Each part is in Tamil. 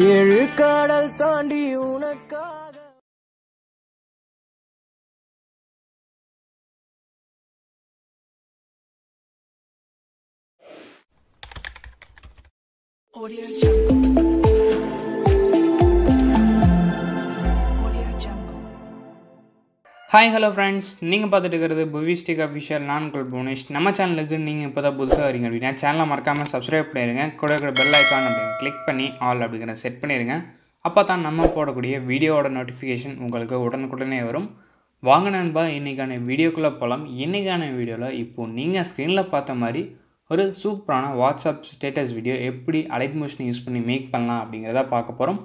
ஏழு கடல் தாண்டி உனக்காக Audio Jungle. Audio Jungle. Hi hello friends, நீங்கள் பார்த்துட்டு இருக்கிறது புவிஸ்டிக் அஃபிஷியல். நான் உங்கள் புவனேஷ். நம்ம சேனலுக்கு நீங்கள் இப்போ தான் புதுசாக வரீங்க அப்படின்னா சேனலை மறக்காமல் சப்ஸ்கிரைப் பண்ணிடுங்க. கூட இருக்கிற பெல் ஐக்கான் அப்படிங்க கிளிக் பண்ணி ஆல் அப்படிங்கிற செட் பண்ணிடுங்க. அப்போ தான் நம்ம போடக்கூடிய வீடியோவோட நோட்டிஃபிகேஷன் உங்களுக்கு உடனுக்குடனே வரும். வாங்க நண்பா, இன்றைக்கான வீடியோக்குள்ளே போகலாம். இன்றைக்கான வீடியோவில் இப்போது நீங்கள் ஸ்க்ரீனில் பார்த்த மாதிரி ஒரு சூப்பரான வாட்ஸ்அப் ஸ்டேட்டஸ் வீடியோ எப்படி அலைட் மோஷன் யூஸ் பண்ணி மேக் பண்ணலாம் அப்படிங்கிறத பார்க்க போகிறோம்.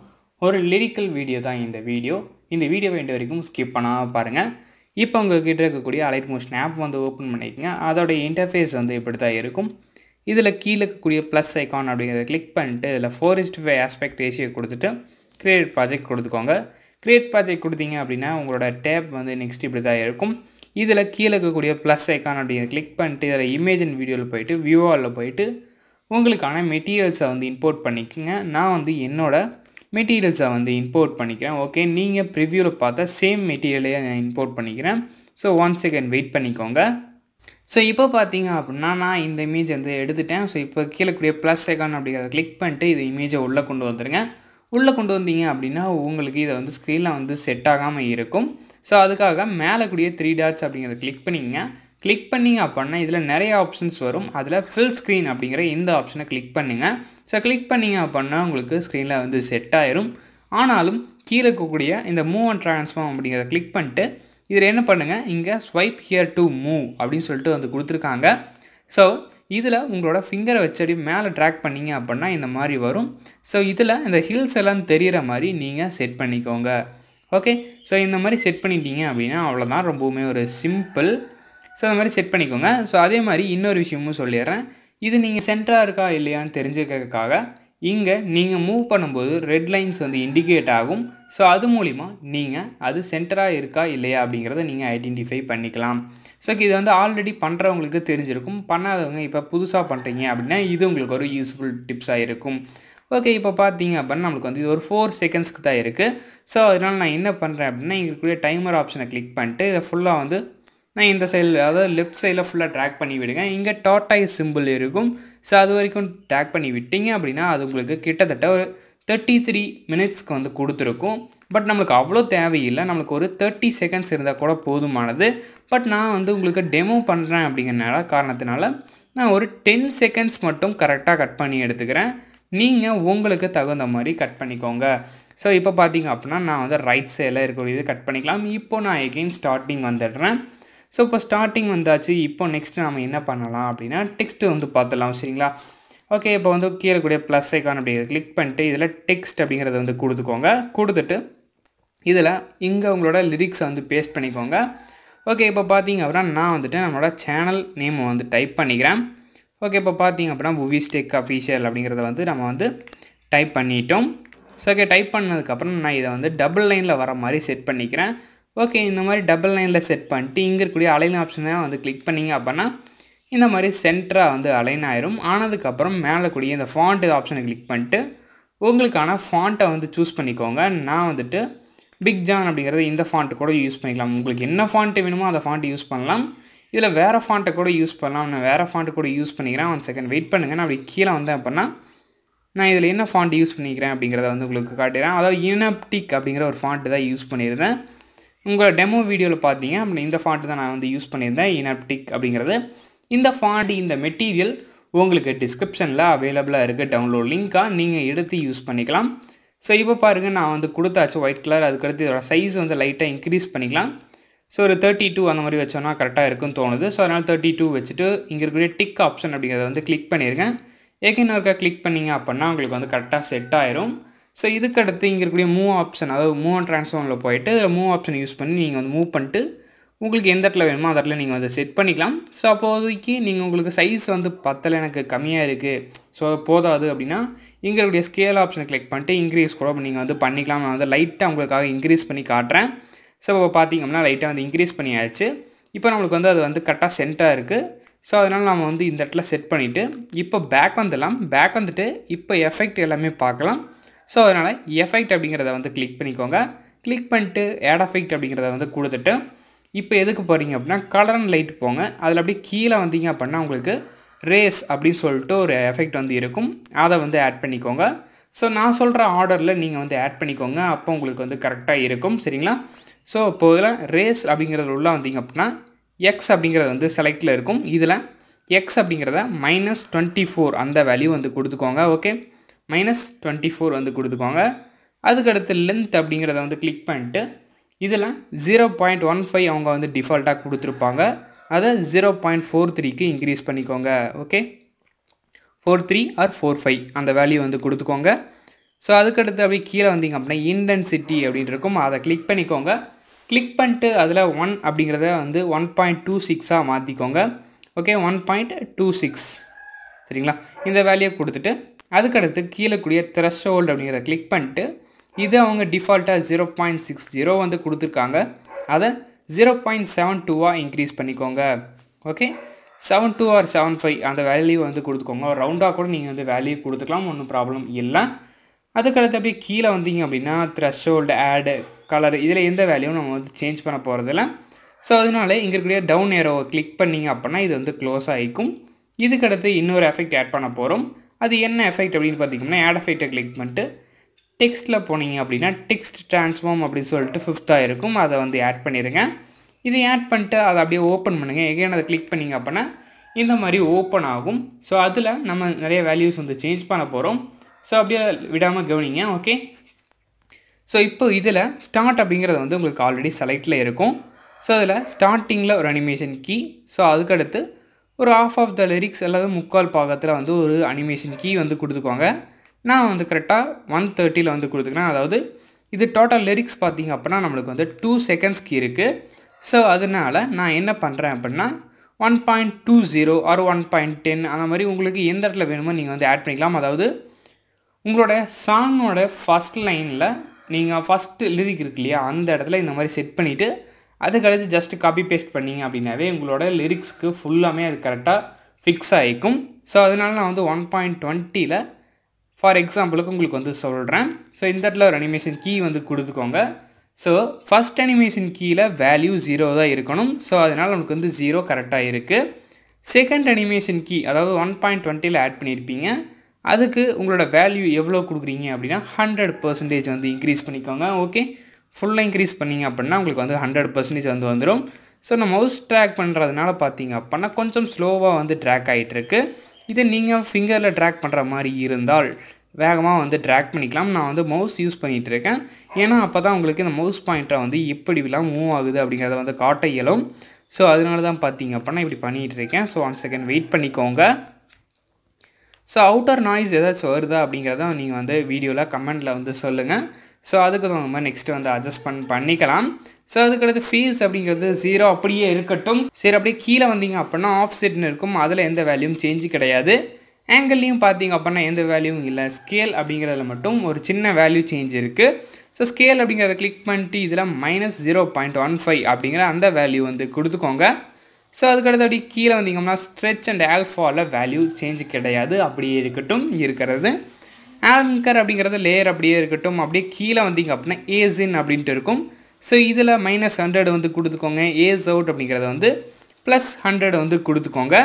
ஒரு லிரிக்கல் வீடியோ தான் இந்த வீடியோ. இந்த வீடியோவை வேண்டிய வரைக்கும் ஸ்கிப் பண்ணாமல் பாருங்கள். இப்போ உங்கள்கிட்ட இருக்கக்கூடிய அலைட் மோஷன் ஆப் வந்து ஓப்பன் பண்ணிக்கோங்க. அதோடைய இன்டர்ஃபேஸ் வந்து இப்படி தான் இருக்கும். இதில் கீழே இருக்கக்கூடிய ப்ளஸ் ஐக்கான் அப்படிங்கிறத கிளிக் பண்ணிட்டு இதில் 4:5 ஆஸ்பெக்ட் ரேஷியோ கொடுத்துட்டு க்ரியேட் ப்ராஜெக்ட் கொடுத்துக்கோங்க. க்ரியேட் ப்ராஜெக்ட் கொடுத்தீங்க அப்படின்னா உங்களோட டேப் வந்து நெக்ஸ்ட் இப்படி தான் இருக்கும். இதில் கீழே இருக்கக்கூடிய ப்ளஸ் ஐக்கான் அப்படிங்கிறத கிளிக் பண்ணிட்டு இதில் இமேஜ் அண்ட் வீடியோவில் போயிட்டு வியூவாலில் போயிட்டு உங்களுக்கான மெட்டீரியல்ஸை வந்து இம்போர்ட் பண்ணிக்கோங்க. நான் வந்து என்னோட மெட்டீரியல்ஸை வந்து இம்போர்ட் பண்ணிக்கிறேன். ஓகே, நீங்கள் ப்ரிவியூவில் பார்த்தா சேம் மெட்டீரியலையே நான் இம்போர்ட் பண்ணிக்கிறேன். ஸோ 1 செகண்ட் வெயிட் பண்ணிக்கோங்க. ஸோ இப்போ பார்த்தீங்க அப்படின்னா நான் இந்த இமேஜ் வந்து எடுத்துட்டேன். ஸோ இப்போ கீழே கூடிய ப்ளஸ் ஐக்கான் அப்படிங்கிறத கிளிக் பண்ணிட்டு இது இமேஜை உள்ளே கொண்டு வந்துடுங்க. உள்ளே கொண்டு வந்தீங்க அப்படின்னா உங்களுக்கு இதை வந்து ஸ்க்ரீனில் வந்து செட் ஆகாமல் இருக்கும். ஸோ அதுக்காக மேலே கூடிய 3 டாட்ஸ் அப்படிங்கிறத கிளிக் பண்ணிங்க. கிளிக் பண்ணிங்க அப்படின்னா இதில் நிறைய ஆப்ஷன்ஸ் வரும். அதில் ஃபில் ஸ்க்ரீன் அப்படிங்கிற இந்த ஆப்ஷனை கிளிக் பண்ணுங்கள். ஸோ கிளிக் பண்ணிங்க அப்படின்னா உங்களுக்கு ஸ்க்ரீனில் வந்து செட் ஆயிரும். ஆனாலும் கீழே இருக்கக்கூடிய இந்த மூவ் அண்ட் ட்ரான்ஸ்ஃபார்ம் அப்படிங்கிறத கிளிக் பண்ணிட்டு இதில் என்ன பண்ணுங்கள், இங்கே ஸ்வைப் ஹியர் டு மூவ் அப்படின்னு சொல்லிட்டு வந்து கொடுத்துருக்காங்க. ஸோ இதில் உங்களோட ஃபிங்கரை வச்சடி மேலே ட்ராக் பண்ணிங்க அப்படின்னா இந்த மாதிரி வரும். ஸோ இதில் இந்த ஹில்ஸ் எல்லாம் தெரிகிற மாதிரி நீங்கள் செட் பண்ணிக்கோங்க. ஓகே, ஸோ இந்த மாதிரி செட் பண்ணிட்டீங்க அப்படின்னா அவ்வளோதான், ரொம்பவுமே ஒரு சிம்பிள். ஸோ அந்த மாதிரி செட் பண்ணிக்கோங்க. ஸோ அதே மாதிரி இன்னொரு விஷயமும் சொல்லிடுறேன். இது நீங்கள் சென்டராக இருக்கா இல்லையான்னு தெரிஞ்சுக்கிறதுக்காக இங்கே நீங்கள் மூவ் பண்ணும்போது ரெட் லைன்ஸ் வந்து இண்டிகேட் ஆகும். ஸோ அது மூலிமா நீங்கள் அது சென்டராக இருக்கா இல்லையா அப்படிங்கிறத நீங்கள் ஐடென்டிஃபை பண்ணிக்கலாம். ஸோ இது வந்து ஆல்ரெடி பண்ணுறவங்களுக்கு தெரிஞ்சிருக்கும். பண்ணாதவங்க இப்போ புதுசாக பண்ணுறீங்க அப்படின்னா இது உங்களுக்கு ஒரு யூஸ்ஃபுல் டிப்ஸாக இருக்கும். ஓகே, இப்போ பார்த்தீங்க அப்படின்னா நம்மளுக்கு வந்து இது ஒரு 4 செகண்ட்ஸ்க்கு தான் இருக்குது. ஸோ அதனால் நான் என்ன பண்ணுறேன் அப்படின்னா இங்கே இருக்கக்கூடிய டைமர் ஆப்ஷனை கிளிக் பண்ணிட்டு இதை ஃபுல்லாக வந்து நான் இந்த சைடில், அதாவது லெஃப்ட் சைடில் ஃபுல்லாக ட்ராக் பண்ணி விடுங்க. இங்கே டாட்டாய்ஸ் சிம்பிள் இருக்கும். ஸோ அது வரைக்கும் ட்ராக் பண்ணி விட்டீங்க அப்படின்னா அது உங்களுக்கு கிட்டத்தட்ட ஒரு 33 மினிட்ஸ்க்கு வந்து கொடுத்துருக்கும். பட் நம்மளுக்கு அவ்வளோ தேவையில்லை, நம்மளுக்கு ஒரு 30 செகண்ட்ஸ் இருந்தால் கூட போதுமானது. பட் நான் வந்து உங்களுக்கு டெமோ பண்ணுறேன் அப்படிங்கிறனால காரணத்தினால நான் ஒரு 10 செகண்ட்ஸ் மட்டும் கரெக்டாக கட் பண்ணி எடுத்துக்கிறேன். நீங்கள் உங்களுக்கு தகுந்த மாதிரி கட் பண்ணிக்கோங்க. ஸோ இப்போ பார்த்தீங்க அப்படின்னா நான் வந்து ரைட் சைடில் இருக்கக்கூடியது கட் பண்ணிக்கலாம். இப்போ நான் எகெயின் ஸ்டார்டிங் வந்துடுறேன். ஸோ இப்போ ஸ்டார்டிங் வந்தாச்சு. இப்போ நெக்ஸ்ட்டு நம்ம என்ன பண்ணலாம் அப்படின்னா டெக்ஸ்ட்டு வந்து பார்த்துடலாம், சரிங்களா? ஓகே, இப்போ வந்து கீழே கூடிய ப்ளஸ் ஐக்கான் அப்படிங்கிறத கிளிக் பண்ணிட்டு இதில் டெக்ஸ்ட் அப்படிங்கிறத வந்து கொடுத்துக்கோங்க. கொடுத்துட்டு இதில் இங்கே உங்களோட லிரிக்ஸை வந்து பேஸ்ட் பண்ணிக்கோங்க. ஓகே, இப்போ பார்த்தீங்க அப்படின்னா நான் வந்துட்டு நம்மளோட சேனல் நேமை வந்து டைப் பண்ணிக்கிறேன். ஓகே, இப்போ பார்த்தீங்க அப்படின்னா புவிஸ்டிக் அஃபிஷியல் அப்படிங்கிறத வந்து நம்ம வந்து டைப் பண்ணிட்டோம். ஸோ ஓகே, டைப் பண்ணதுக்கப்புறம் நான் இதை வந்து டபுள் லைனில் வர மாதிரி செட் பண்ணிக்கிறேன். ஓகே, இந்த மாதிரி டபுள் லைனில் செட் பண்ணிட்டு இங்கே இருக்கக்கூடிய அலைன் ஆப்ஷனை வந்து கிளிக் பண்ணிங்க அப்படின்னா இந்த மாதிரி சென்டராக வந்து அலைன் ஆயிரும். ஆனதுக்கப்புறம் மேலே கூடிய இந்த ஃபாண்ட் ஆப்ஷனை கிளிக் பண்ணிட்டு உங்களுக்கான ஃபாண்ட்டை வந்து சூஸ் பண்ணிக்கோங்க. நான் வந்துட்டு பிக் ஜான் அப்படிங்கிறது இந்த ஃபாண்ட்டு கூட யூஸ் பண்ணிக்கலாம். உங்களுக்கு என்ன ஃபாண்ட்டு வேணுமோ அந்த ஃபாண்ட்டு யூஸ் பண்ணலாம். இதில் வேறு ஃபாண்ட்டை கூட யூஸ் பண்ணலாம். நான் வேறு ஃபாண்ட்டு கூட யூஸ் பண்ணிக்கிறேன். 1 செகண்ட் வெயிட் பண்ணுங்கள். நான் அப்படி கீழே வந்தேன் அப்படின்னா நான் இதில் என்ன ஃபாண்ட் யூஸ் பண்ணிக்கிறேன் அப்படிங்கிறத வந்து உங்களுக்கு காட்டுறேன். அதாவது இனப்டிக் அப்படிங்கிற ஒரு ஃபாண்ட்டு தான் யூஸ் பண்ணியிருந்தேன். உங்களோட டெமோ வீடியோவில் பார்த்தீங்க அப்படின்னா இந்த ஃபாண்ட்டு தான் நான் வந்து யூஸ் பண்ணியிருந்தேன், இனப்டிக் அப்படிங்கிறது. இந்த ஃபாண்ட், இந்த மெட்டீரியல் உங்களுக்கு டிஸ்கிரிப்ஷனில் அவைலபிளாக இருக்குது. டவுன்லோட் லிங்காக நீங்கள் எடுத்து யூஸ் பண்ணிக்கலாம். ஸோ இப்போ பாருங்கள், நான் வந்து கொடுத்தாச்சு ஒயிட் கலர். அதுக்கடுத்து இதோட சைஸ் வந்து லைட்டாக இன்க்ரீஸ் பண்ணிக்கலாம். ஸோ ஒரு 32 அந்த மாதிரி வச்சோன்னா கரெக்டாக இருக்குன்னு தோணுது. ஸோ அதனால் 32 வச்சுட்டு இங்கே இருக்கக்கூடிய டிக் ஆப்ஷன் அப்படிங்கிறத வந்து கிளிக் பண்ணிடுங்க. ஏகேன்னு ஒருக்கா கிளிக் பண்ணிங்க அப்படின்னா உங்களுக்கு வந்து கரெக்டாக செட் ஆயிரும். ஸோ இதுக்கடுத்து இங்கே இருக்கக்கூடிய மூவ் ஆப்ஷன், அதாவது மூவ் அண்ட் ட்ரான்ஸ்ஃபார்மில் போயிட்டு மூவ் ஆப்ஷன் யூஸ் பண்ணி நீங்கள் வந்து மூவ் பண்ணிட்டு உங்களுக்கு எந்த இடத்துல வேணுமோ அந்த இடத்துல நீங்கள் வந்து செட் பண்ணிக்கலாம். ஸோ அப்போதைக்கு நீங்கள் உங்களுக்கு சைஸ் வந்து பத்தலை, எனக்கு கம்மியாக இருக்குது, ஸோ போதாது அப்படின்னா இங்கே இருக்கக்கூடிய ஸ்கேல் ஆப்ஷனை கிளிக் பண்ணிட்டு இன்க்ரீஸ் கூட நீங்கள் வந்து பண்ணிக்கலாம். நான் வந்து லைட்டாக உங்களுக்காக இன்க்ரீஸ் பண்ணி காட்டுறேன். ஸோ இப்போ பார்த்தீங்கன்னா லைட்டாக வந்து இன்க்ரீஸ் பண்ணியாச்சு. இப்போ நம்மளுக்கு வந்து அது வந்து கரெக்டாக சென்ட்டாக இருக்குது. ஸோ அதனால் நம்ம வந்து இந்த இடத்துல செட் பண்ணிவிட்டு இப்போ பேக் வந்துடலாம். பேக் வந்துட்டு இப்போ எஃபெக்ட் எல்லாமே பார்க்கலாம். ஸோ அதனால் எஃபெக்ட் அப்படிங்கிறத வந்து கிளிக் பண்ணிக்கோங்க. கிளிக் பண்ணிட்டு ஆட் எஃபெக்ட் அப்படிங்கிறத வந்து கொடுத்துட்டு இப்போ எதுக்கு போகிறீங்க அப்படின்னா கலர் அண்ட் லைட் போங்க. அதில் அப்படியே கீழே வந்தீங்க அப்படின்னா உங்களுக்கு ரேஸ் அப்படின்னு சொல்லிட்டு ஒரு எஃபெக்ட் வந்து இருக்கும். அதை வந்து ஆட் பண்ணிக்கோங்க. ஸோ நான் சொல்கிற ஆர்டரில் நீங்கள் வந்து ஆட் பண்ணிக்கோங்க. அப்போ உங்களுக்கு வந்து கரெக்டாக இருக்கும். சரிங்களா? ஸோ இப்போ இதில் ரேஸ் அப்படிங்கிறது உள்ள வந்தீங்க அப்படின்னா எக்ஸ் அப்படிங்கிறது வந்து செலக்டில் இருக்கும். இதில் எக்ஸ் அப்படிங்கிறத -24 அந்த வேல்யூ வந்து கொடுத்துக்கோங்க. ஓகே, -24 வந்து கொடுத்துக்கோங்க. அதுக்கடுத்து லென்த் அப்படிங்கிறத வந்து கிளிக் பண்ணிட்டு இதில் 0.15 அவங்க வந்து டிஃபால்ட்டாக கொடுத்துருப்பாங்க. அதை 0.43க்கு இன்க்ரீஸ் பண்ணிக்கோங்க. ஓகே, 43 ஆர் 45 அந்த வேல்யூ வந்து கொடுத்துக்கோங்க. ஸோ அதுக்கடுத்து அப்படியே கீழே வந்தீங்க அப்படின்னா இன்டென்சிட்டி அப்படின்னு இருக்கும். அதை கிளிக் பண்ணிக்கோங்க. கிளிக் பண்ணிட்டு அதில் 1 அப்படிங்கிறத வந்து 1.26 மாற்றிக்கோங்க. ஓகே, 1.26 சரிங்களா? இந்த வேல்யூ கொடுத்துட்டு அதுக்கடுத்து கீழே கூடிய த்ரெஷ்ஹோல்டு அப்படிங்கிறத கிளிக் பண்ணிட்டு இது அவங்க டிஃபால்ட்டாக 0.60 வந்து கொடுத்துருக்காங்க. அதை 0.72 இன்க்ரீஸ் பண்ணிக்கோங்க. ஓகே, 72 ஆர் 75 அந்த வேல்யூ வந்து கொடுத்துக்கோங்க. ஒரு ரவுண்டாக கூட நீங்கள் வந்து வேல்யூ கொடுத்துக்கலாம், ஒன்றும் ப்ராப்ளம் இல்லை. அதுக்கடுத்து அப்படியே கீழே வந்தீங்க அப்படின்னா த்ரெஷ்ஹோல்டு, ஆடு, கலர் இதில் எந்த வேல்யூவும் நம்ம வந்து சேஞ்ச் பண்ண போகிறதில்ல. ஸோ அதனால இங்கே இருக்கக்கூடிய டவுன் ஏரோவை கிளிக் பண்ணிங்க அப்படின்னா இது வந்து க்ளோஸ் ஆகிக்கும். இதுக்கடுத்து இன்னொரு எஃபெக்ட் ஆட் பண்ண போகிறோம். அது என்ன எஃபெக்ட் அப்படின்னு பார்த்தீங்கன்னா ஆட் எஃபெக்டை கிளிக் பண்ணிட்டு டெக்ஸ்ட்டில் போனீங்க அப்படின்னா டெக்ஸ்ட் ட்ரான்ஸ்ஃபார்ம் அப்படின்னு சொல்லிட்டு 5th இருக்கும். அதை வந்து ஆட் பண்ணிடுங்க. இதை ஆட் பண்ணிட்டு அதை அப்படியே ஓப்பன் பண்ணுங்கள். எகைன் அதை கிளிக் பண்ணிங்க அப்படின்னா இந்த மாதிரி ஓப்பன் ஆகும். ஸோ அதில் நம்ம நிறைய வேல்யூஸ் வந்து சேஞ்ச் பண்ண போகிறோம். ஸோ அப்படியே விடாமல் கவனிங்க. ஓகே, ஸோ இப்போ இதில் ஸ்டார்ட் அப்படிங்கிறது வந்து உங்களுக்கு ஆல்ரெடி செலக்டில் இருக்கும். ஸோ அதில் ஸ்டார்டிங்கில் ஒரு அனிமேஷன் கீ, ஸோ அதுக்கடுத்து ஒரு ஆஃப் த லிரிக்ஸ் அல்லது முக்கால் பாகத்தில் வந்து ஒரு அனிமேஷன் கீ வந்து கொடுத்துக்கோங்க. நான் வந்து கரெக்டாக 130 வந்து கொடுத்துக்கிறேன். அதாவது இது டோட்டல் லிரிக்ஸ் பார்த்தீங்க அப்படின்னா நம்மளுக்கு வந்து 2 செகண்ட்ஸ் கீ இருக்குது. ஸோ அதனால் நான் என்ன பண்ணுறேன் அப்படின்னா 1.20 ஆர் 1.10 அந்த மாதிரி உங்களுக்கு எந்த இடத்துல வேணுமோ நீங்கள் வந்து ஆட் பண்ணிக்கலாம். அதாவது உங்களோட சாங்கோட ஃபஸ்ட் லைனில் நீங்கள் ஃபஸ்ட்டு லிரிக் இருக்கு இல்லையா, அந்த இடத்துல இந்த மாதிரி செட் பண்ணிவிட்டு அதுக்கடுத்து ஜஸ்ட் காப்பி பேஸ்ட் பண்ணிங்க அப்படின்னாவே உங்களோட லிரிக்ஸ்க்கு ஃபுல்லாமே அது கரெக்டாக ஃபிக்ஸ் ஆகிக்கும். ஸோ அதனால் நான் வந்து 1.20 ஃபார் எக்ஸாம்பிளுக்கு உங்களுக்கு வந்து சொல்கிறேன். ஸோ இந்த இடத்துல ஒரு அனிமேஷன் கீ வந்து கொடுத்துக்கோங்க. ஸோ ஃபஸ்ட் அனிமேஷன் கீயில் வேல்யூ 0 தான் இருக்கணும். ஸோ அதனால் நமக்கு வந்து 0 கரெக்டாக இருக்குது. செகண்ட் அனிமேஷன் கீ அதாவது 1.20 ஆட் பண்ணியிருப்பீங்க. அதுக்கு உங்களோட வேல்யூ எவ்வளோ கொடுக்குறீங்க அப்படின்னா 100% வந்து இன்க்ரீஸ் பண்ணிக்கோங்க. ஓகே, ஃபுல்லாக இன்க்ரீஸ் பண்ணிங்க அப்படின்னா உங்களுக்கு வந்து 100% வந்து வந்துடும். ஸோ நான் மவுஸ் ட்ராக் பண்ணுறதுனால பார்த்தீங்க அப்படின்னா கொஞ்சம் ஸ்லோவாக வந்து ட்ராக் ஆகிட்டுருக்கு. இதை நீங்கள் ஃபிங்கரில் ட்ராக் பண்ணுற மாதிரி இருந்தால் வேகமாக வந்து ட்ராக் பண்ணிக்கலாம். நான் வந்து மவுஸ் யூஸ் பண்ணிகிட்டு இருக்கேன். ஏன்னா அப்போ தான் உங்களுக்கு இந்த மவுஸ் பாயிண்டரை வந்து எப்படிலாம் மூவ் ஆகுது அப்படிங்கிறத வந்து காட்ட இயலும். ஸோ அதனால தான் பார்த்தீங்க அப்படின்னா இப்படி பண்ணிகிட்டு இருக்கேன். ஸோ 1 செகண்ட் வெயிட் பண்ணிக்கோங்க. ஸோ அவுட்டர் நாய்ஸ் ஏதாச்சும் வருதா அப்படிங்கிறத நீங்கள் வந்து வீடியோவில் கமெண்டில் வந்து சொல்லுங்கள். ஸோ அதுக்கு தகுந்த மாதிரி நெக்ஸ்ட்டு வந்து அட்ஜஸ்ட் பண்ணிக்கலாம். ஸோ அதுக்கடுத்து ஃபீஸ் அப்படிங்கிறது 0 அப்படியே இருக்கட்டும். சரி, அப்படியே கீழே வந்தீங்க அப்படின்னா ஆஃப் செட்னு இருக்கும். அதில் எந்த வேல்யூவும் சேஞ்சு கிடையாது. ஆங்கிள்லையும் பார்த்தீங்க அப்படின்னா எந்த வேல்யூவும் இல்லை. ஸ்கேல் அப்படிங்கிறதுல மட்டும் ஒரு சின்ன வேல்யூ சேஞ்ச் இருக்குது. ஸோ ஸ்கேல் அப்படிங்கிறத கிளிக் பண்ணிட்டு இதில் -0.15 அப்படிங்கிற அந்த வேல்யூ வந்து கொடுத்துக்கோங்க. ஸோ அதுக்கடுத்து அப்படி கீழே வந்தீங்கன்னா ஸ்ட்ரெச் அண்ட் ஆல்ஃபாவில் வேல்யூ சேஞ்சு கிடையாது, அப்படியே இருக்கட்டும் இருக்கிறது. ஆங்கர் அப்படிங்கிறது லேயர் அப்படியே இருக்கட்டும். அப்படியே கீழே வந்தீங்க அப்படின்னா ஏஸ் இன் அப்படின்ட்டு இருக்கும். ஸோ இதில் -100 வந்து கொடுத்துக்கோங்க. ஏஸ் அவுட் அப்படிங்கிறத வந்து +100 வந்து கொடுத்துக்கோங்க.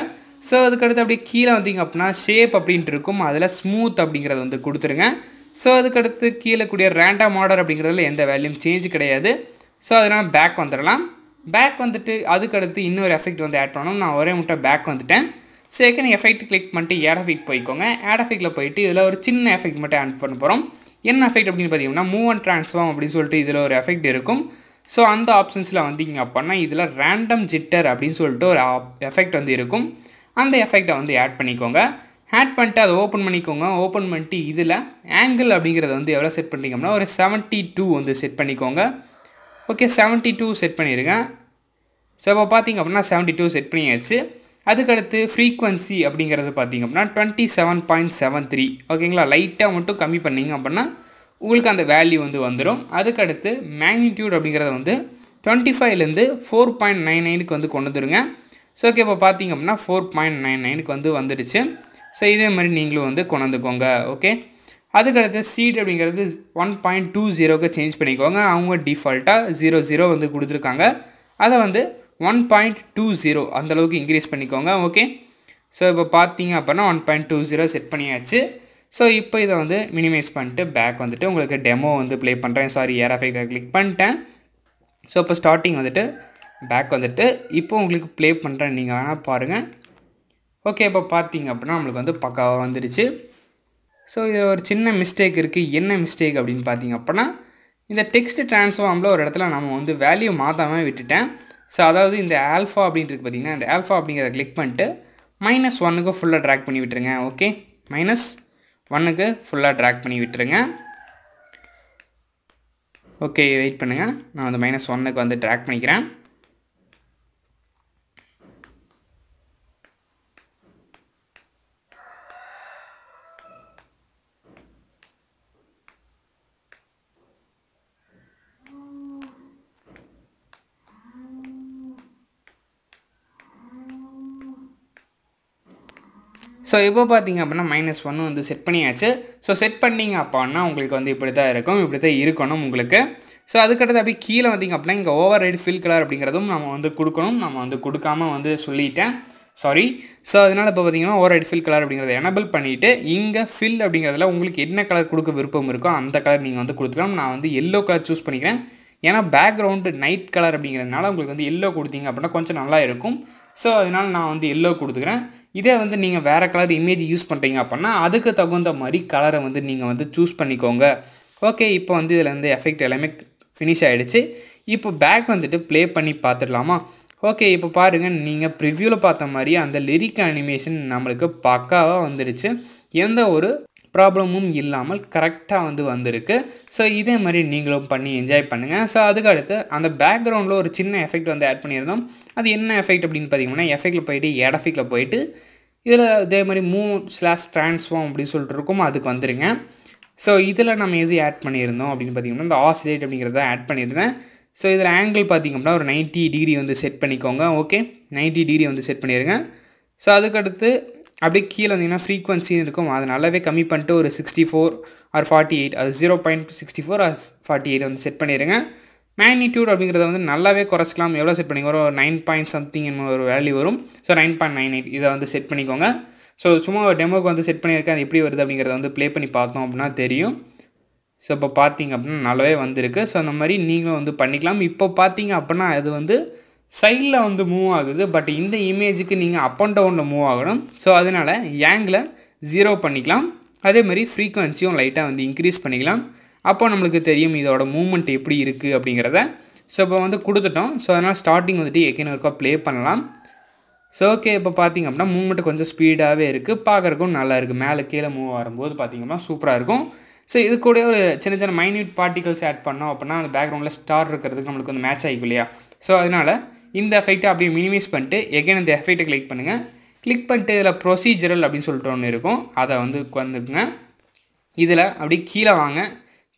ஸோ அதுக்கடுத்து அப்படியே கீழே வந்தீங்க அப்படின்னா ஷேப் அப்படின்ட்டு இருக்கும். அதில் ஸ்மூத் அப்படிங்கிறத வந்து கொடுத்துருங்க. ஸோ அதுக்கடுத்து கீழே கூடிய ரேண்டம் ஆர்டர் அப்படிங்கிறதுல எந்த வேல்யூம் சேஞ்ச் கிடையாது. ஸோ அதனால் பேக் வந்துடலாம். பேக் வந்துட்டு அதுக்கடுத்து இன்னொரு எஃபெக்ட் வந்து ஆட் பண்ணணும். நான் ஒரே முட்டை பேக் வந்துட்டேன். செகண்ட் எஃபெக்ட் கிளிக் பண்ணிட்டு ஆட் எஃபெக்ட் போய்க்கோங்க. ஆட் எஃபெக்ட்டில் போயிட்டு இதில் ஒரு சின்ன எஃபெக்ட் மட்டும் ஆட் பண்ண போகிறோம். என்ன எஃபெக்ட் அப்படின்னு பார்த்தீங்கன்னா மூவ் அண்ட் ட்ரான்ஸ்ஃபார்ம் அப்படின்னு சொல்லிட்டு இதில் ஒரு எஃபெக்ட் இருக்கும். ஸோ அந்த ஆப்ஷன்ஸில் வந்தீங்க அப்படின்னா இதில் ரேண்டம் ஜிட்டர் அப்படின்னு சொல்லிட்டு ஒரு எஃபெக்ட் வந்து இருக்கும். அந்த எஃபெக்டை வந்து ஆட் பண்ணிக்கோங்க. ஆட் பண்ணிட்டு அதை ஓப்பன் பண்ணிக்கோங்க. ஓப்பன் பண்ணிட்டு இதில் ஆங்கிள் அப்படிங்கிறத வந்து எவ்வளோ செட் பண்ணிங்க அப்படின்னா ஒரு 72 வந்து செட் பண்ணிக்கோங்க. ஓகே, 72 செட் பண்ணிடுங்க. ஸோ இப்போ பார்த்தீங்க அப்படின்னா 72 செட் பண்ணியாச்சு. அதுக்கடுத்து ஃப்ரீக்வன்சி அப்படிங்கிறது பார்த்தீங்க அப்படின்னா 27.73. ஓகேங்களா, லைட்டாக மட்டும் கம்மி பண்ணிங்க அப்படின்னா உங்களுக்கு அந்த வேல்யூ வந்து வந்துடும். அதுக்கடுத்து மேக்னிடியூட் அப்படிங்கிறத வந்து 25லேருந்து 4.99க்கு வந்து கொண்டு வந்துடுங்க. ஸோ ஓகே, இப்போ பார்த்தீங்க அப்படின்னா 4.99க்கு வந்து வந்துடுச்சு. ஸோ இதே மாதிரி நீங்களும் வந்து கொண்டு வந்துக்கோங்க. ஓகே, அதுக்கடுத்து சீட் அப்படிங்கிறது 1.20க்கு சேஞ்ச் பண்ணிக்கோங்க. அவங்க டிஃபால்ட்டாக 00 வந்து கொடுத்துருக்காங்க. அதை வந்து 1.20 அந்தளவுக்கு இன்க்ரீஸ் பண்ணிக்கோங்க. ஓகே, ஸோ இப்போ பார்த்தீங்க அப்படின்னா 1.20 செட் பண்ணியாச்சு. ஸோ இப்போ இதை வந்து மினிமைஸ் பண்ணிட்டு பேக் வந்துட்டு உங்களுக்கு டெமோ வந்து ப்ளே பண்ணுறேன். சாரி, ஏர் எஃபெக்டை கிளிக் பண்ணிட்டேன். ஸோ இப்போ ஸ்டார்டிங் வந்துட்டு பேக் வந்துட்டு இப்போ உங்களுக்கு ப்ளே பண்ணுறேன், நீங்கள் வேணால் பாருங்கள். ஓகே, இப்போ பார்த்தீங்க அப்படின்னா நம்மளுக்கு வந்து பக்காவாக வந்துடுச்சு. ஸோ இது ஒரு சின்ன மிஸ்டேக் இருக்குது. என்ன மிஸ்டேக் அப்படின்னு பார்த்தீங்க அப்படின்னா, இந்த டெக்ஸ்ட் ட்ரான்ஸ்ஃபார்மில் ஒரு இடத்துல நம்ம வந்து வேல்யூ மாற்றாமல் விட்டுட்டேன். ஸோ அதாவது இந்த ஆல்ஃபா அப்படின்ட்டு பார்த்தீங்கன்னா, இந்த ஆல்ஃபா அப்படிங்கிறத கிளிக் பண்ணிட்டு -1க்கு ஃபுல்லாக ட்ராக் பண்ணி விட்டுருங்க. ஓகே, -1க்கு ஃபுல்லாக ட்ராக் பண்ணி விட்டுருங்க. ஓகே, வெயிட் பண்ணுங்கள், நான் வந்து -1க்கு வந்து ட்ராக் பண்ணிக்கிறேன். ஸோ இப்போ பார்த்தீங்க அப்படின்னா -1 வந்து செட் பண்ணியாச்சு. ஸோ செட் பண்ணிங்க அப்படின்னா உங்களுக்கு வந்து இப்படி தான் இருக்கும், இப்படி தான் இருக்கணும் உங்களுக்கு. ஸோ அதுக்கடுத்து அப்படியே கீழே வந்தீங்க அப்படின்னா இங்கே ஓவர் ரைடு ஃபில் கலர் அப்படிங்கிறதும் நம்ம வந்து கொடுக்கணும். நம்ம வந்து கொடுக்காம வந்து சொல்லிட்டேன், சாரி. ஸோ அதனால் இப்போ பார்த்தீங்கன்னா ஓவர் ரைடு ஃபில் கலர் அப்படிங்கிறத எனபிள் பண்ணிவிட்டு இங்கே ஃபில் அப்படிங்கிறதுல உங்களுக்கு என்ன கலர் கொடுக்க விருப்பம் இருக்கோ அந்த கலர் நீங்கள் வந்து கொடுத்துக்கலாம். நான் வந்து எல்லோ கலர் சூஸ் பண்ணிக்கிறேன். ஏன்னா பேக்ரவுண்டு நைட் கலர் அப்படிங்கிறதுனால உங்களுக்கு வந்து எல்லோ கொடுத்தீங்க அப்படின்னா கொஞ்சம் நல்லா இருக்கும். ஸோ அதனால் நான் வந்து எல்லோ கொடுத்துக்கிறேன். இதே வந்து நீங்கள் வேறு கலர் இமேஜ் யூஸ் பண்ணுறீங்க அப்படின்னா அதுக்கு தகுந்த மாதிரி கலரை வந்து நீங்கள் வந்து சூஸ் பண்ணிக்கோங்க. ஓகே, இப்போ வந்து இதில் வந்து எஃபெக்ட் எல்லாமே ஃபினிஷ் ஆகிடுச்சு. இப்போ பேக் வந்துட்டு ப்ளே பண்ணி பார்த்துடலாமா? ஓகே, இப்போ பாருங்கள், நீங்கள் ப்ரிவ்யூவில் பார்த்த மாதிரி அந்த லிரிக் அனிமேஷன் நம்மளுக்கு பக்காவாக வந்துடுச்சு. எந்த ஒரு ப்ராப்ளமும் இல்லாமல் கரெக்டாக வந்து வந்திருக்கு. ஸோ இதே மாதிரி நீங்களும் பண்ணி என்ஜாய் பண்ணுங்கள். ஸோ அதுக்கடுத்து அந்த பேக்ரவுண்டில் ஒரு சின்ன எஃபெக்ட் வந்து ஆட் பண்ணியிருந்தோம். அது என்ன எஃபெக்ட் அப்படின்னு பார்த்தீங்கன்னா, எஃபெக்டில் போயிட்டு எஃபெக்டில் போயிட்டு இதில் இதே மாதிரி மூவ்/ட்ரான்ஸ்ஃபார்ம் அப்படின்னு சொல்லிட்டு இருக்கும், அதுக்கு வந்துடுங்க. ஸோ இதில் நம்ம எது ஆட் பண்ணியிருந்தோம் அப்படின்னு பார்த்தீங்கன்னா, இந்த ஆசிலேட் அப்படிங்கிறத ஆட் பண்ணியிருந்தேன். ஸோ இதில் ஆங்கிள் பார்த்திங்க அப்படின்னா ஒரு 90 டிகிரி வந்து செட் பண்ணிக்கோங்க. ஓகே, 90 டிகிரி வந்து செட் பண்ணிடுங்க. ஸோ அதுக்கடுத்து அப்படியே கீழே வந்தீங்கன்னா ஃப்ரீக்வன்சின்னு இருக்கும், அதை நல்லாவே கம்மி பண்ணிட்டு ஒரு 64 ஆர் 48, அது 0.64 ஆர் 48 வந்து செட் பண்ணிடுங்க. மேக்னிடியூட் அப்படிங்கிறத வந்து நல்லாவே குறைச்சிக்கலாம். எவ்வளோ செட் பண்ணிக்கோ, ஒரு 9 பாயிண்ட் சம்திங் ஒரு வேல்யூ வரும். ஸோ 9.98 இதை வந்து செட் பண்ணிக்கோங்க. ஸோ சும்மா ஒரு டெமோக்கு வந்து செட் பண்ணியிருக்கேன், அது எப்படி வருது அப்படிங்கிறத வந்து ப்ளே பண்ணி பார்த்தோம் அப்படின்னா தெரியும். ஸோ இப்போ பார்த்தீங்க அப்படின்னா நல்லாவே வந்திருக்கு. ஸோ அந்த மாதிரி நீங்களும் வந்து பண்ணிக்கலாம். இப்போ பார்த்தீங்க அப்படின்னா அது வந்து சைடில் வந்து மூவ் ஆகுது, பட் இந்த இமேஜுக்கு நீங்கள் அப் அண்ட் டவுனில் மூவ் ஆகணும். ஸோ அதனால் ஆங்கிளை 0 பண்ணிக்கலாம். அதே மாதிரி ஃப்ரீக்வன்சியும் லைட்டாக வந்து இன்க்ரீஸ் பண்ணிக்கலாம். அப்போ நம்மளுக்கு தெரியும் இதோட மூவ்மெண்ட் எப்படி இருக்குது அப்படிங்கிறத. ஸோ இப்போ வந்து கொடுத்துட்டோம். ஸோ அதனால் ஸ்டார்டிங் வந்துட்டு எகைன் ஒருக்கா ப்ளே பண்ணலாம். ஸோ ஓகே, இப்போ பார்த்திங்க அப்படின்னா மூவ்மெண்ட் கொஞ்சம் ஸ்பீடாகவே இருக்குது, பார்க்குறக்கும் நல்லா இருக்குது. மேலே கீழே மூவ் ஆகும்போது பார்த்திங்கன்னா சூப்பராக இருக்கும். ஸோ இது கூட ஒரு சின்ன சின்ன மைன்யூட் பார்ட்டிகல்ஸ் ஆட் பண்ணோம் அப்படின்னா அந்த பேக்ரவுண்டில் ஸ்டார் இருக்கிறதுக்கு நம்மளுக்கு வந்து மேட்ச் ஆகிக்கும் இல்லையா? ஸோ அதனால் இந்த எஃபெக்ட்டை அப்படியே மினிமைஸ் பண்ணிட்டு எகைன் இந்த எஃபெக்ட்டை கிளிக் பண்ணுங்கள். கிளிக் பண்ணிட்டு இதில் ப்ரொசீஜரல் அப்படின்னு சொல்லிட்டு ஒன்று இருக்கும், அதை வந்து வந்துக்குங்க. இதில் அப்படியே கீழே வாங்க.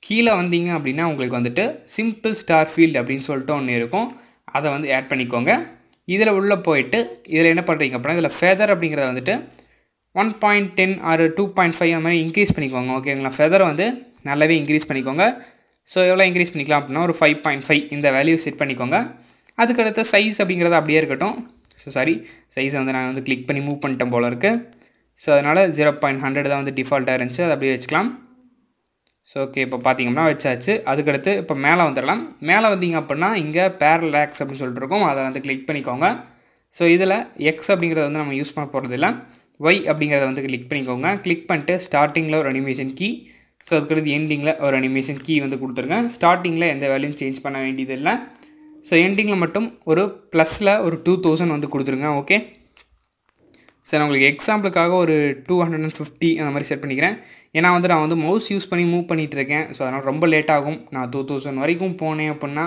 கீழே வந்தீங்க அப்படின்னா உங்களுக்கு வந்துட்டு சிம்பிள் ஸ்டார் ஃபீல்டு அப்படின்னு சொல்லிட்டு ஒன்று இருக்கும், அதை வந்து ஆட் பண்ணிக்கோங்க. இதில் உள்ளே போயிட்டு இதில் என்ன பண்ணுறீங்க அப்படின்னா இதில் ஃபெதர் அப்படிங்கிறத வந்துட்டு 1.10 ஆர் 2.5 அந்த மாதிரி இன்க்ரீஸ் பண்ணிக்கோங்க. ஓகேங்களா? ஃபெதரை வந்து நல்லாவே இன்க்ரீஸ் பண்ணிக்கோங்க. ஸோ எவ்வளோ இன்க்ரீஸ் பண்ணிக்கலாம் அப்படின்னா ஒரு 5.5 இந்த வேல்யூ செட் பண்ணிக்கோங்க. அதுக்கடுத்த சைஸ் அப்படிங்கிறது அப்படியே இருக்கட்டும். ஸோ சாரி, சைஸை வந்து நான் வந்து கிளிக் பண்ணி மூவ் பண்ணிட்டேன் போல இருக்குது. ஸோ அதனால் 0.100 தான் வந்து டிஃபால்ட்டாக இருந்துச்சு, அதை அப்படியே வச்சுக்கலாம். ஸோ ஓகே, இப்போ பார்த்தீங்கன்னா வச்சாச்சு. அதுக்கடுத்து இப்போ மேலே வந்துடலாம். மேலே வந்தீங்க அப்படின்னா இங்கே பேரலாக்ஸ் அப்படின்னு சொல்லிட்டு இருக்கும், அதை வந்து கிளிக் பண்ணிக்கோங்க. ஸோ இதில் எக்ஸ் அப்படிங்கிறத வந்து நம்ம யூஸ் பண்ண போகிறது இல்லை, ஒய் அப்படிங்கிறத வந்து கிளிக் பண்ணிக்கோங்க. கிளிக் பண்ணிட்டு ஸ்டார்டிங்கில் ஒரு அனிமேஷன் கீ, ஸோ அதுக்கடுத்து எண்டிங்கில் ஒரு அனிமேஷன் கீ வந்து கொடுத்துருங்க. ஸ்டார்டிங்கில் எந்த வேல்யூயும் சேஞ்ச் பண்ண வேண்டியது இல்லை. ஸோ எண்டிங்கில் மட்டும் ஒரு ப்ளஸில் ஒரு 2000 வந்து கொடுத்துருங்க. ஓகே, சார் நான் உங்களுக்கு எக்ஸாம்பிளுக்காக ஒரு 250 அந்த மாதிரி செட் பண்ணிக்கிறேன். ஏன்னா வந்து நான் வந்து மவுஸ் யூஸ் பண்ணி மூவ் பண்ணிகிட்டு இருக்கேன். ஸோ அதனால் ரொம்ப லேட் ஆகும். நான் 2000 வரைக்கும் போனேன் அப்படின்னா,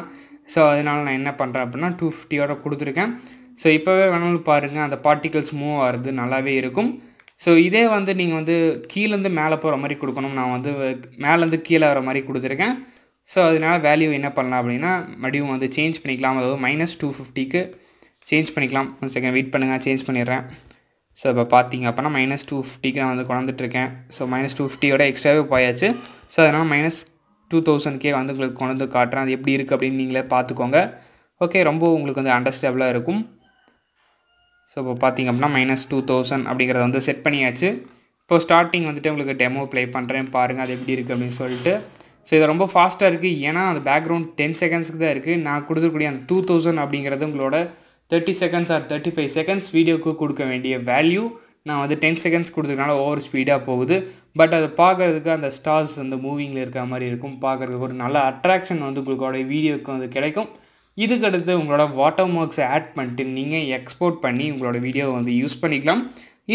ஸோ அதனால் நான் என்ன பண்ணுறேன் அப்படின்னா 250 கொடுத்துருக்கேன். ஸோ இப்போவே வேணாலும் பாருங்கள், அந்த பார்ட்டிகல்ஸ் மூவ் ஆகிறது நல்லாவே இருக்கும். ஸோ இதே வந்து நீங்கள் வந்து கீழேருந்து மேலே போகிற மாதிரி கொடுக்கணும். நான் வந்து மேலேருந்து கீழே வர மாதிரி கொடுத்துருக்கேன். ஸோ அதனால் வேல்யூ என்ன பண்ணலாம் அப்படின்னா மறுபடியும் வந்து சேஞ்ச் பண்ணிக்கலாம். அதாவது -250க்கு சேஞ்ச் பண்ணிக்கலாம். 1 செகண்ட் வெயிட் பண்ணுங்கள், சேஞ்ச் பண்ணிடுறேன். ஸோ இப்போ பார்த்தீங்க அப்படின்னா -250க்கு நான் வந்து கொண்டுட்டுருக்கேன். ஸோ -250யோட எக்ஸ்ட்ராவே போயாச்சு. ஸோ அதனால் -2000K வந்து உங்களுக்கு கொண்டு வந்து காட்டுறேன். அது எப்படி இருக்குது அப்படின்னு நீங்களே பார்த்துக்கோங்க. ஓகே, ரொம்ப உங்களுக்கு வந்து அண்டர்ஸ்டாபிளாக இருக்கும். ஸோ இப்போ பார்த்தீங்க அப்படின்னா -2000 அப்படிங்கிறத வந்து செட் பண்ணியாச்சு. இப்போ ஸ்டார்டிங் வந்துட்டு உங்களுக்கு டெமோ ப்ளே பண்ணுறேன், பாருங்கள் அது எப்படி இருக்குது அப்படின்னு சொல்லிட்டு. ஸோ இது ரொம்ப ஃபாஸ்ட்டாக இருக்குது, ஏன்னா அந்த பேக்ரவுண்ட் 10 செகண்ட்ஸுக்கு தான் இருக்குது. நான் கொடுத்துக்கூடிய அந்த 2000 அப்படிங்கிறது உங்களோட 30 செகண்ட்ஸ் ஆர் 35 செகண்ட்ஸ் வீடியோவுக்கு கொடுக்க வேண்டிய வேல்யூ நான் வந்து 10 செகண்ட்ஸ் கொடுத்ததுனால ஓவர் ஸ்பீடாக போகுது. பட் அதை பார்க்குறதுக்கு அந்த ஸ்டார்ஸ் அந்த மூவிங்கில் இருக்கிற மாதிரி இருக்கும். பார்க்குறதுக்கு ஒரு நல்ல அட்ராக்ஷன் வந்து உங்களோட வீடியோவுக்கு வந்து கிடைக்கும். இதுக்கடுத்து உங்களோட வாட்டர் மார்க்ஸை ஆட் பண்ணிட்டு நீங்கள் எக்ஸ்போர்ட் பண்ணி உங்களோட வீடியோவை வந்து யூஸ் பண்ணிக்கலாம்.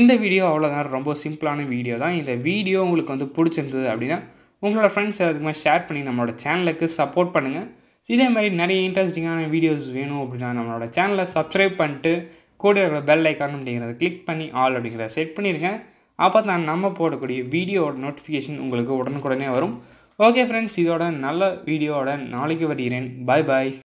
இந்த வீடியோ அவ்வளோதான், ரொம்ப சிம்பிளான வீடியோ தான். இந்த வீடியோ உங்களுக்கு வந்து பிடிச்சிருந்தது அப்படின்னா உங்களோட ஃப்ரெண்ட்ஸ் எல்லாத்துக்குமே ஷேர் பண்ணி நம்மளோட சேனலுக்கு சப்போர்ட் பண்ணுங்கள். இதே மாதிரி நிறைய இன்ட்ரெஸ்டிங்கான வீடியோஸ் வேணும் அப்படின்னா நம்மளோட சேனலை சப்ஸ்கிரைப் பண்ணிட்டு கூட இருக்கிற பெல் ஐக்கான் அப்படிங்கிறத கிளிக் பண்ணி ஆல் அப்படிங்கிறத செட் பண்ணியிருக்கேன். அப்போ தான் நம்ம போடக்கூடிய வீடியோவோட நோட்டிஃபிகேஷன் உங்களுக்கு உடனுக்குடனே வரும். ஓகே ஃப்ரெண்ட்ஸ், இதோட நல்ல வீடியோவோட நாளைக்கு வருகிறேன். பாய் பாய்.